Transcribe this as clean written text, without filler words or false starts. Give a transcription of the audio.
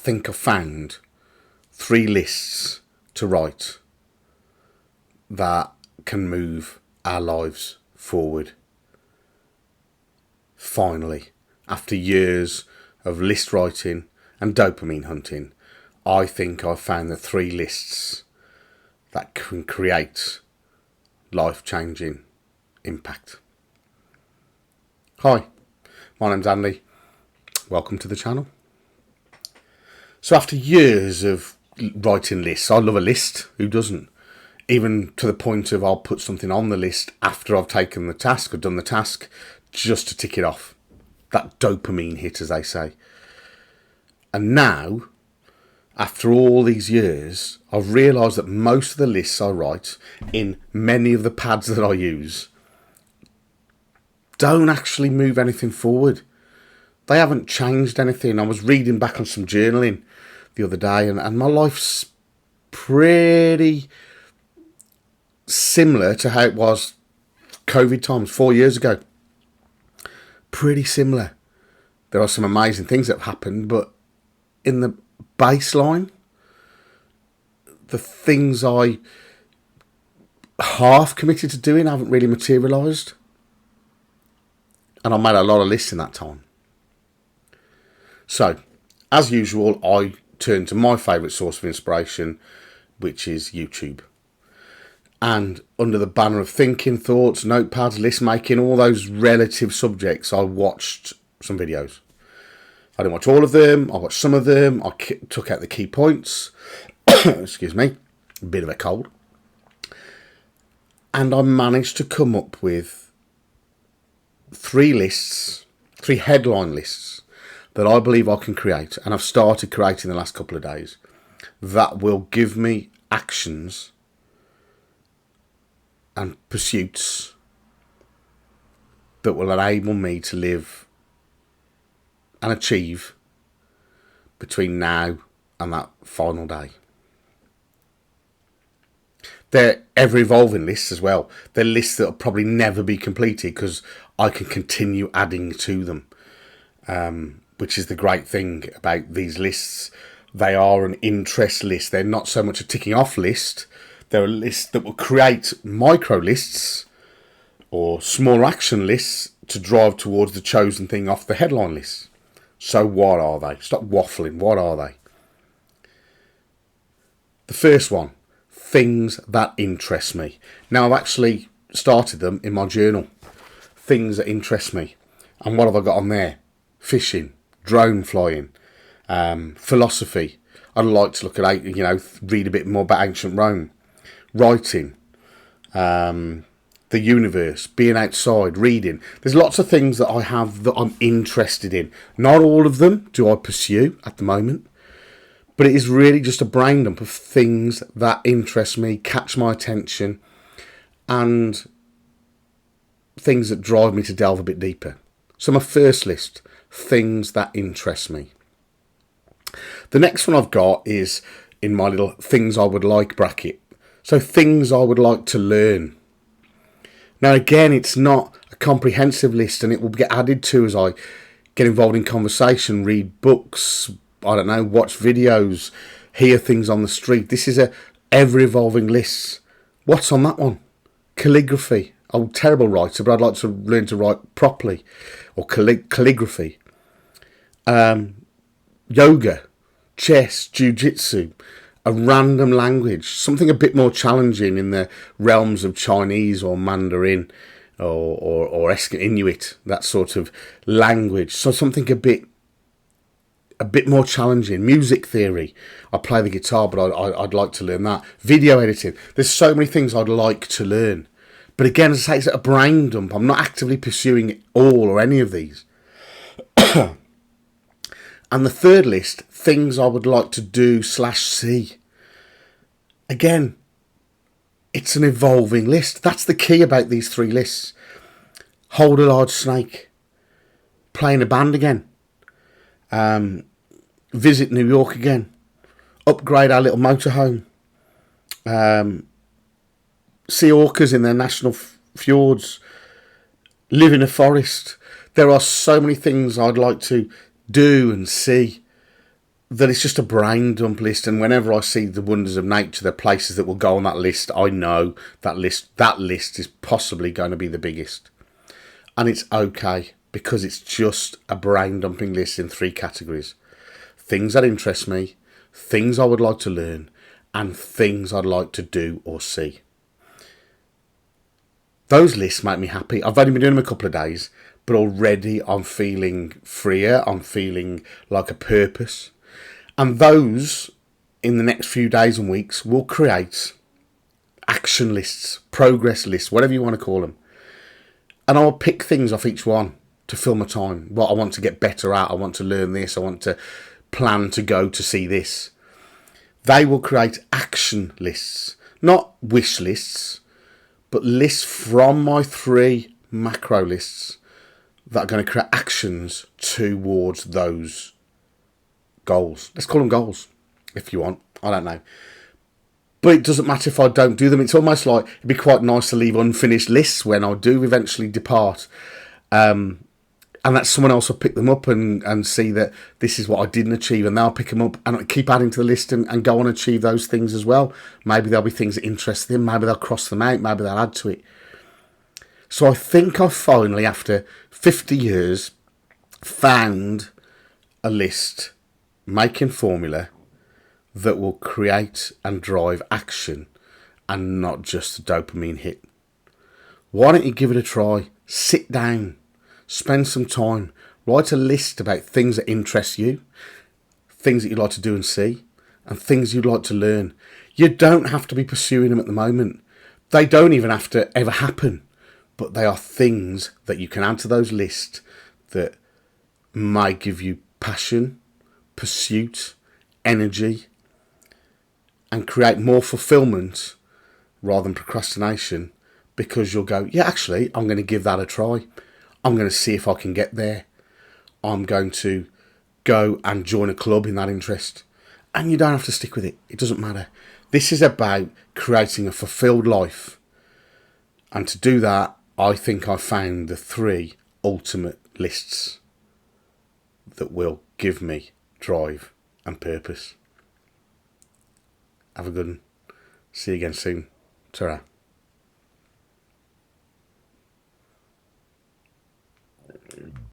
think I've found 3 lists to write that can move our lives forward. Finally, after years of list writing and dopamine hunting, I think I've found the 3 lists that can create life-changing impact. Hi, my name's Andy. Welcome to the channel. So after years of writing lists, I love a list. Who doesn't? Even to the point of I'll put something on the list after I've taken the task or done the task just to tick it off. That dopamine hit, as they say. And now, after all these years, I've realised that most of the lists I write in many of the pads that I use don't actually move anything forward. They haven't changed anything. I was reading back on some journaling the other day, and my life's pretty similar to how it was COVID times 4 years ago. Pretty similar. There are some amazing things that have happened, but in the baseline, the things I half committed to doing haven't really materialised. And I made a lot of lists in that time. So, as usual, I turn to my favourite source of inspiration, which is YouTube. And under the banner of thinking, thoughts, notepads, list making, all those relative subjects, I watched some videos. I didn't watch all of them. I watched some of them. I took out the key points. Excuse me. A bit of a cold. And I managed to come up with 3 lists, 3 headline lists that I believe I can create. And I've started creating the last couple of days. That will give me actions and pursuits that will enable me to live and achieve between now and that final day. They're ever-evolving lists as well. They're lists that will probably never be completed because I can continue adding to them, which is the great thing about these lists. They are an interest list. They're not so much a ticking off list. They're a list that will create micro lists or small action lists to drive towards the chosen thing off the headline list. So what are they? Stop waffling. What are they? The first one, things that interest me. Now, I've actually started them in my journal. Things that interest me. And what have I got on there? Fishing, drone flying, philosophy. I'd like to look at, read a bit more about ancient Rome. Writing, the universe, being outside, reading. There's lots of things that I have that I'm interested in. Not all of them do I pursue at the moment, but it is really just a brain dump of things that interest me, catch my attention, and things that drive me to delve a bit deeper. So my first list, things that interest me. The next one I've got is in my little things I would like bracket. So things I would like to learn. Now again, it's not a comprehensive list and it will get added to as I get involved in conversation, read books, watch videos, hear things on the street. This is a ever-evolving list. What's on that one? Calligraphy. I'm a terrible writer, but I'd like to learn to write properly. Or calligraphy. Yoga, chess, jiu-jitsu. A random language, something a bit more challenging in the realms of Chinese or Mandarin or Inuit, that sort of language. So something a bit more challenging. Music theory. I play the guitar, but I'd like to learn that. Video editing. There's so many things I'd like to learn. But again, as I say, it's a brain dump. I'm not actively pursuing all or any of these. And the third list, things I would like to do / see. Again, it's an evolving list. That's the key about these 3 lists. Hold a large snake. Play in a band again. Visit New York again. Upgrade our little motorhome. See orcas in their national fjords. Live in a forest. There are so many things I'd like to do and see. that it's just a brain dump list. And whenever I see the wonders of nature, the places that will go on that list, I know that list is possibly going to be the biggest. And it's okay, because it's just a brain dumping list in 3 categories: things that interest me, things I would like to learn, and things I'd like to do or see. Those lists make me happy. I've only been doing them a couple of days, but already I'm feeling freer. I'm feeling like a purpose. And those, in the next few days and weeks, will create action lists, progress lists, whatever you want to call them. And I'll pick things off each one to fill my time. What I want to get better at, I want to learn this, I want to plan to go to see this. They will create action lists, not wish lists, but lists from my 3 macro lists that are going to create actions towards those goals. Let's call them goals, if you want. I don't know. But it doesn't matter if I don't do them. It's almost like it'd be quite nice to leave unfinished lists when I do eventually depart. And that someone else will pick them up and see that this is what I didn't achieve, and they'll pick them up and keep adding to the list and go and achieve those things as well. Maybe there'll be things that interest them, maybe they'll cross them out, maybe they'll add to it. So I think I've finally, after 50 years, found a list making formula that will create and drive action and not just a dopamine hit. Why don't you give it a try? Sit down. Spend some time. Write a list about things that interest you, things that you'd like to do and see, and things you'd like to learn. You don't have to be pursuing them at the moment. They don't even have to ever happen. But they are things that you can add to those lists that might give you passion, pursuit, energy, and create more fulfillment rather than procrastination, because you'll go, yeah, actually, I'm going to give that a try. I'm going to see if I can get there. I'm going to go and join a club in that interest. And you don't have to stick with it. It doesn't matter. This is about creating a fulfilled life. And to do that, I think I've found the 3 ultimate lists that will give me drive and purpose. Have a good one. See you again soon. Ta-ra.